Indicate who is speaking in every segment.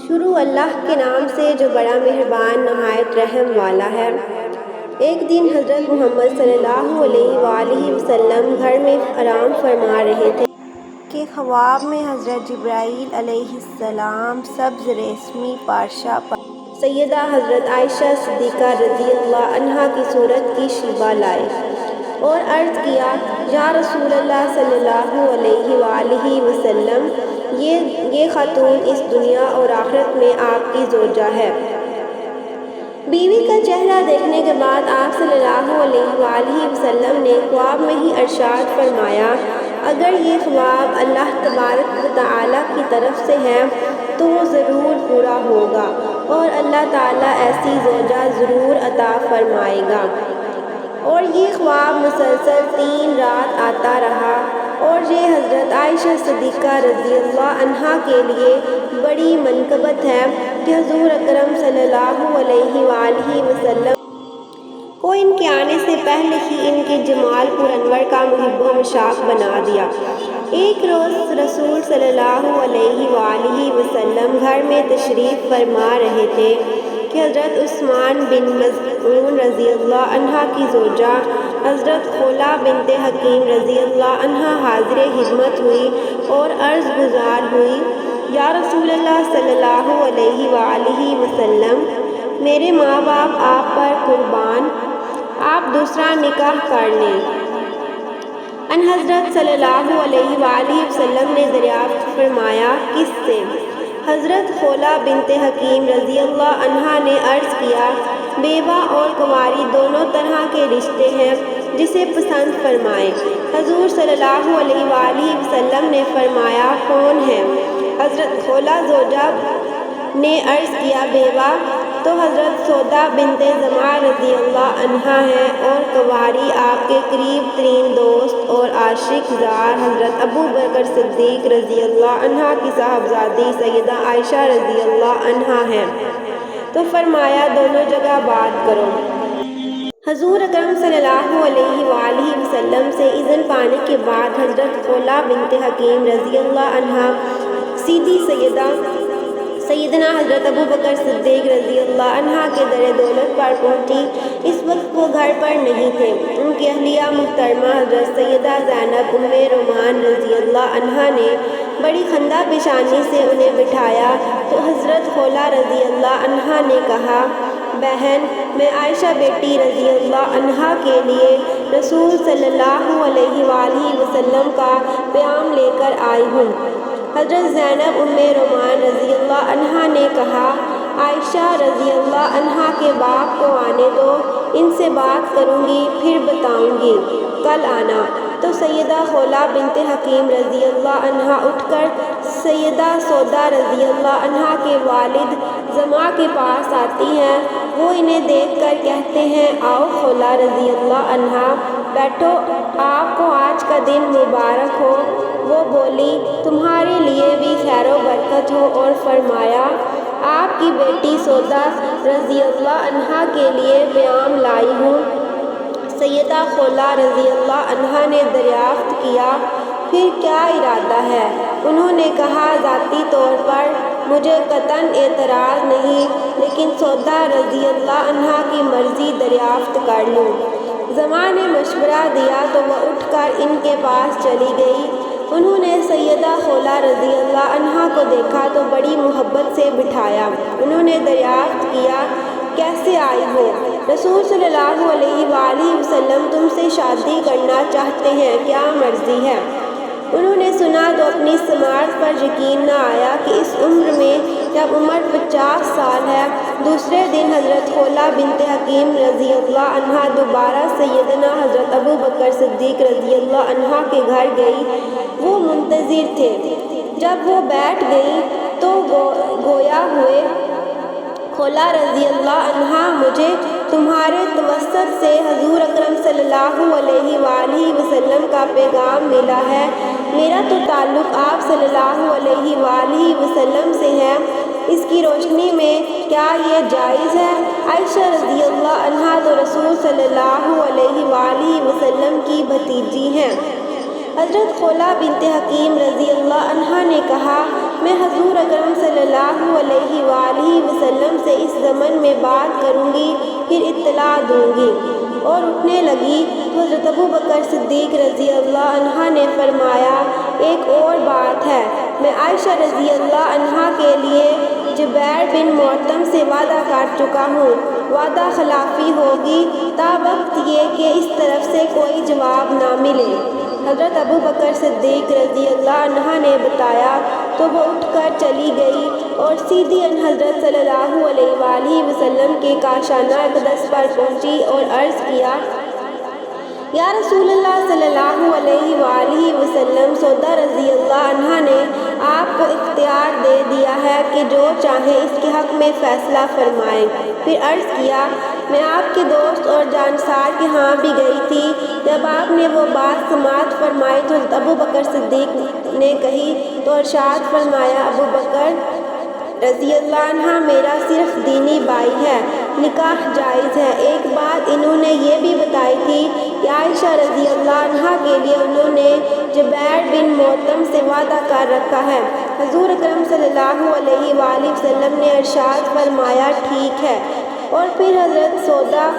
Speaker 1: شروع اللہ کے نام سے جو بڑا مہربان نہایت رحم والا ہے۔ ایک دن حضرت محمد صلی اللہ علیہ وآلہ وسلم گھر میں آرام فرما رہے تھے کہ خواب میں حضرت جبرائیل علیہ السلام سبز ریشمی پارچہ پر سیدہ حضرت عائشہ صدیقہ رضی اللہ عنہا کی صورت کی شیبہ لائے اور عرض کیا، یا رسول اللہ صلی اللہ علیہ وآلہ وسلم، یہ خاتون اس دنیا اور آخرت میں آپ کی زوجہ ہے۔ بیوی کا چہرہ دیکھنے کے بعد آپ صلی اللہ علیہ وآلہ وسلم نے خواب میں ہی ارشاد فرمایا، اگر یہ خواب اللہ تبارک و تعالیٰ کی طرف سے ہے تو وہ ضرور پورا ہوگا اور اللہ تعالیٰ ایسی زوجہ ضرور عطا فرمائے گا۔ اور یہ خواب مسلسل 3 رات آتا رہا، اور یہ حضرت عائشہ صدیقہ رضی اللہ عنہا کے لیے بڑی منقبت ہے کہ حضور اکرم صلی اللہ علیہ وآلہ وسلم کو ان کے آنے سے پہلے ہی ان کے جمال پر انور کا محب و مشاق بنا دیا۔ ایک روز رسول صلی اللہ علیہ وآلہ وسلم گھر میں تشریف فرما رہے تھے کہ حضرت عثمان بن مظعون رضی اللہ عنہ کی زوجہ حضرت خولہ بنت حکیم رضی اللہ عنہ حاضر خدمت ہوئی اور عرض گزار ہوئی، یا رسول اللہ صلی اللہ علیہ وآلہ وسلم، میرے ماں باپ آپ پر قربان، آپ دوسرا نکاح کر لیں۔ ان حضرت صلی اللہ علیہ وآلہ وسلم نے دریافت فرمایا، کس سے؟ حضرت خولہ بنت حکیم رضی اللہ عنہا نے عرض کیا، بیوہ اور کنواری دونوں طرح کے رشتے ہیں، جسے پسند فرمائیں۔ حضور صلی اللہ علیہ وآلہ وسلم نے فرمایا، کون ہے؟ حضرت خولہ زوجہ نے عرض کیا، بیوہ تو حضرت سودا بنت زمعہ رضی اللہ عنہا ہے، اور کنواری آپ کے قریب ترین دوست اور عاشق زار حضرت ابو بکر صدیق رضی اللہ عنہ کی صاحبزادی سیدہ عائشہ رضی اللہ عنہا ہے۔ تو فرمایا، دونوں جگہ بات کرو۔ حضور اکرم صلی اللہ علیہ وآلہ وسلم سے اذن پانے کے بعد حضرت خولہ بنت حکیم رضی اللہ عنہا سیدھی سیدنا حضرت ابو بکر صدیق رضی اللہ عنہ کے در دولت پر پہنچی۔ اس وقت وہ گھر پر نہیں تھے۔ ان کی اہلیہ محترمہ حضرت سیدہ زینب ام رومان رضی اللہ عنہا نے بڑی خندہ پیشانی سے انہیں بٹھایا تو حضرت خولہ رضی اللہ عنہا نے کہا، بہن، میں عائشہ بیٹی رضی اللہ عنہا کے لیے رسول صلی اللہ علیہ وآلہ وسلم کا پیام لے کر آئی ہوں۔ حضرت زینب ام رومان رضی اللہ عنہا نے کہا، عائشہ رضی اللہ عنہا کے باپ کو آنے دو، ان سے بات کروں گی، پھر بتاؤں گی، کل آنا۔ تو سیدہ خولہ بنت حکیم رضی اللہ عنہا اٹھ کر سیدہ سودا رضی اللہ عنہا کے والد زمعہ کے پاس آتی ہیں۔ وہ انہیں دیکھ کر کہتے ہیں، آؤ خولہ رضی اللہ عنہا، بیٹھو، آپ کو آج کا دن مبارک ہو۔ وہ بولی، تمہارے لیے بھی خیر و برکت ہو، اور فرمایا، آپ کی بیٹی سودا رضی اللہ عنہا کے لیے پیام لائی ہوں۔ سیدہ خولہ رضی اللہ عنہا نے دریافت کیا، پھر کیا ارادہ ہے؟ انہوں نے کہا، ذاتی طور پر مجھے قطعاً اعتراض نہیں، لیکن سودا رضی اللہ عنہا کی مرضی دریافت کر لوں۔ زمعہ نے مشورہ دیا تو وہ اٹھ کر ان کے پاس چلی گئی۔ انہوں نے سیدہ خولہ رضی اللہ عنہا کو دیکھا تو بڑی محبت سے بٹھایا۔ انہوں نے دریافت کیا، کیسے آئی ہو؟ رسول صلی اللہ علیہ وآلہ وسلم تم سے شادی کرنا چاہتے ہیں، کیا مرضی ہے؟ انہوں نے سنا تو اپنی سماعت پر یقین نہ آیا کہ اس عمر میں جب عمر 50 سال ہے۔ دوسرے دن حضرت خولہ بنت حکیم رضی اللہ عنہا دوبارہ سیدنا حضرت ابو بکر صدیق رضی اللہ عنہا کے گھر گئی۔ وہ منتظر تھے۔ جب وہ بیٹھ گئی تو گویا ہوئے، خولہ رضی اللہ عنہا، مجھے تمہارے توسط سے حضور اکرم صلی اللہ علیہ وآلہ وسلم کا پیغام ملا ہے۔ میرا تو تعلق آپ صلی اللہ علیہ وآلہ وسلم سے ہے، اس کی روشنی میں کیا یہ جائز ہے؟ عائشہ رضی اللہ عنہا تو رسول صلی اللہ علیہ وآلہ وسلم کی بھتیجی ہیں۔ حضرت خولہ بنت حکیم رضی اللہ عنہا نے کہا، میں حضور اکرم صلی اللہ علیہ وآلہ وسلم سے اس ضمن میں بات کروں گی، پھر اطلاع دوں گی۔ اور اٹھنے لگی تو حضرت ابوبکر صدیق رضی اللہ عنہ نے فرمایا، ایک اور بات ہے، میں عائشہ رضی اللہ عنہ کے لیے جبیر بن معطم سے وعدہ کر چکا ہوں، وعدہ خلافی ہوگی تا وقت یہ کہ اس طرف سے کوئی جواب نہ ملے۔ حضرت ابوبکر صدیق رضی اللہ عنہ نے بتایا تو وہ اٹھ کر چلی گئی اور سیدھی حضرت صلی اللہ علیہ وآلہ وسلم کے کاشانہ اقدس پر پہنچی اور عرض کیا، یا رسول اللہ صلی اللہ علیہ وآلہ وسلم، سودا رضی اللہ عنہ نے آپ کو اختیار دے دیا ہے کہ جو چاہیں اس کے حق میں فیصلہ فرمائیں۔ پھر عرض کیا، میں آپ کے دوست اور جانسار کے ہاں بھی گئی تھی، جب آپ نے وہ بات سماعت فرمائی تو حضرت ابوبکر صدیق نے کہی تو ارشاد فرمایا، ابوبکر رضی اللہ عنہ میرا صرف دینی بھائی ہے، نکاح جائز ہے۔ ایک بات انہوں نے یہ بھی بتائی تھی کہ عائشہ رضی اللہ عنہ کے لیے انہوں نے جبیر بن معطم سے وعدہ کر رکھا ہے۔ حضور اکرم صلی اللہ علیہ وآلہ وسلم نے ارشاد فرمایا، ٹھیک ہے۔ اور پھر حضرت سودا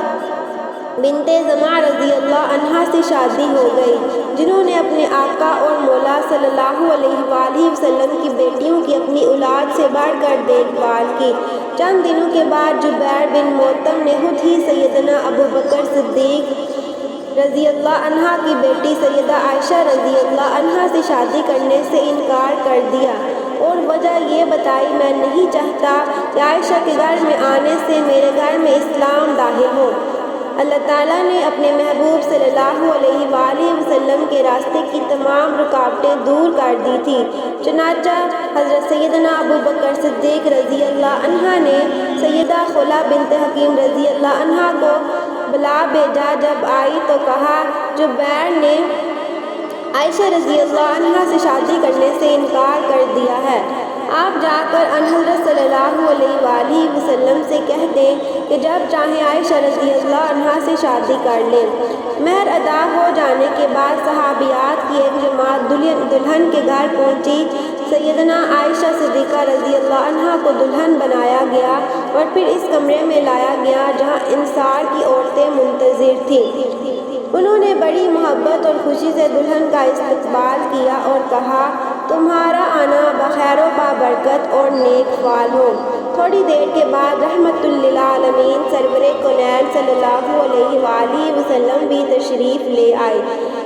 Speaker 1: بنت زمعہ رضی اللہ عنہ سے شادی ہو گئی، جنہوں نے اپنے آقا اور مولا صلی اللہ علیہ وآلہ وسلم کی بیٹیوں کی اپنی اولاد سے بڑھ کر دیکھ بھال کی۔ چند دنوں کے بعد جبیر بن معطم نے خود ہی سیدنا ابوبکر صدیق رضی اللہ عنہ کی بیٹی سیدہ عائشہ رضی اللہ عنہ سے شادی کرنے سے انکار کر دیا، اور وجہ یہ بتائی، میں نہیں چاہتا کہ عائشہ کے گھر میں آنے سے میرے گھر میں اسلام داخل ہو۔ اللہ تعالیٰ نے اپنے محبوب صلی اللہ علیہ وآلہ وسلم کے راستے کی تمام رکاوٹیں دور کر دی تھی، چنانچہ حضرت سیدنا ابوبکر صدیق رضی اللہ عنہ نے سیدہ خولہ بنت حکیم رضی اللہ عنہ کو بلا بھیجا۔ جب آئی تو کہا، جبیر نے عائشہ رضی اللہ عنہ سے شادی کرنے سے انکار کر دیا ہے، آپ جا کر حضرت صلی اللہ علیہ وآلہ وسلم سے کہہ دیں کہ جب چاہیں عائشہ رضی اللہ عنہ سے شادی کر لیں۔ مہر ادا ہو جانے کے بعد صحابیات کی ایک جماعت دلہن کے گھر پہنچی۔ سیدنا عائشہ صدیقہ رضی اللہ عنہ کو دلہن بنایا گیا اور پھر اس کمرے میں لایا گیا جہاں انصار کی عورتیں منتظر تھیں۔ انہوں نے بڑی محبت اور خوشی سے دلہن کا استقبال کیا اور کہا، تمہارا آنا بخیر و بابرکت اور نیک فال ہو۔ تھوڑی دیر کے بعد رحمت للعالمین سرور کونین صلی اللہ علیہ وآلہ وسلم بھی تشریف لے آئے۔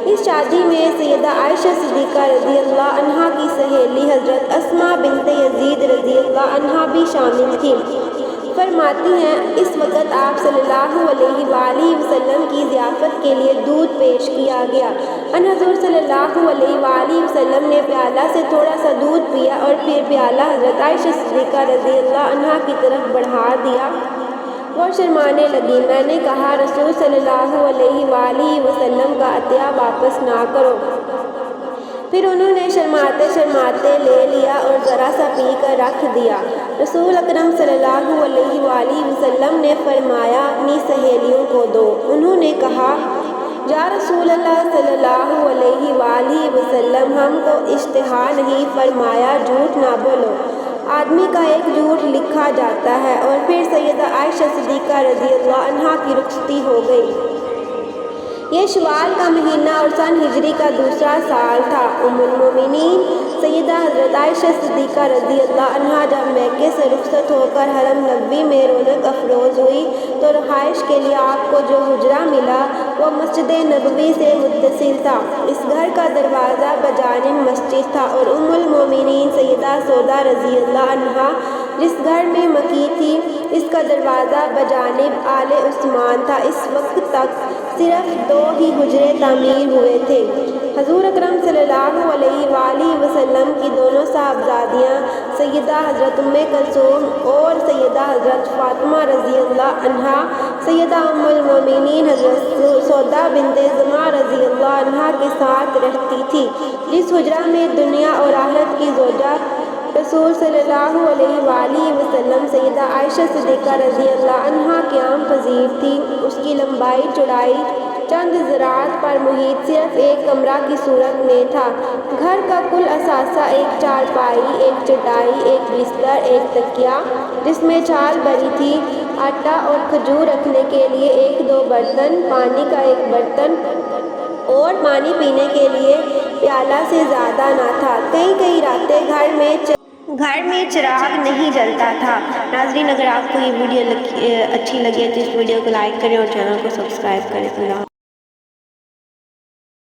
Speaker 1: اس شادی میں سیدہ عائشہ صدیقہ رضی اللہ عنہ کی سہیلی حضرت اسماء بنت یزید رضی اللہ عنہ بھی شامل تھیں۔ فرماتی ہیں، اس وقت آپ صلی اللہ علیہ وآلہ وسلم کی ضیافت کے لیے دودھ پیش کیا گیا۔ حضور صلی اللہ علیہ وآلہ وسلم نے پیالہ سے تھوڑا سا دودھ پیا اور پھر پیالہ حضرت عائشہ صدیقہ رضی اللہ عنہ کی طرف بڑھا دیا۔ وہ شرمانے لگی۔ میں نے کہا، رسول صلی اللہ علیہ وآلہ وسلم کا عطیہ واپس نہ کرو۔ پھر انہوں نے شرماتے شرماتے لے لیا اور ذرا سا پی کر رکھ دیا۔ رسول اکرم صلی اللہ علیہ وآلہ وسلم نے فرمایا، اپنی سہیلیوں کو دو۔ انہوں نے کہا، یا رسول اللہ صلی اللہ علیہ وآلہ وسلم، ہم کو اشتہا نہیں۔ فرمایا، جھوٹ نہ بولو، آدمی کا ایک جھوٹ لکھا جاتا ہے۔ اور پھر سیدہ عائشہ صدیقہ رضی اللہ عنہ کی رخصتی ہو گئی۔ یہ شوال کا مہینہ اور سن ہجری کا دوسرا سال تھا۔ ام المومنین سیدہ حضرت عائشہ صدیقہ رضی اللہ عنہ جب مکے سے رخصت ہو کر حرم نبوی میں رونق افروز ہوئی تو رہائش کے لیے آپ کو جو حجرہ ملا وہ مسجد نبوی سے متصل تھا۔ اس گھر کا دروازہ بجانب مسجد تھا اور ام المومنین سیدہ سودا رضی اللہ عنہ جس گھر میں مکی تھی، اس کا دروازہ بجانب آل عثمان تھا۔ اس وقت تک صرف 2 ہی حجرے تعمیر ہوئے تھے۔ حضور اکرم صلی اللہ علیہ وآلہ وسلم کی دونوں صاحبزادیاں سیدہ حضرت ام کلثوم اور سیدہ حضرت فاطمہ رضی اللہ عنہا، سیدہ ام المومنین حضرت سودا بنت زمعہ رضی اللہ عنہا کے ساتھ رہتی تھی، جس حجرہ میں دنیا اور آخرت کی زوجہ رسول صلی اللہ علیہ وآلہ وسلم سیدہ عائشہ صدیقہ رضی اللہ عنہا قیام پذیر تھی۔ اس کی لمبائی چوڑائی چند زراعت پر محیط صرف ایک کمرہ کی صورت میں تھا۔ گھر کا کل اثاثہ ایک چارپائی، ایک چٹائی، ایک بستر، ایک تکیہ جس میں چھال بھری تھی، آٹا اور کھجور رکھنے کے لیے ایک دو برتن، پانی کا ایک برتن اور پانی پینے کے لیے پیالہ سے زیادہ نہ تھا۔ کئی راتیں گھر میں چراغ نہیں جلتا تھا۔ ناظرین، اگر آپ کو یہ ویڈیو اچھی لگے تو اس ویڈیو کو لائک کریں اور چینل کو سبسکرائب کریں۔ اللہ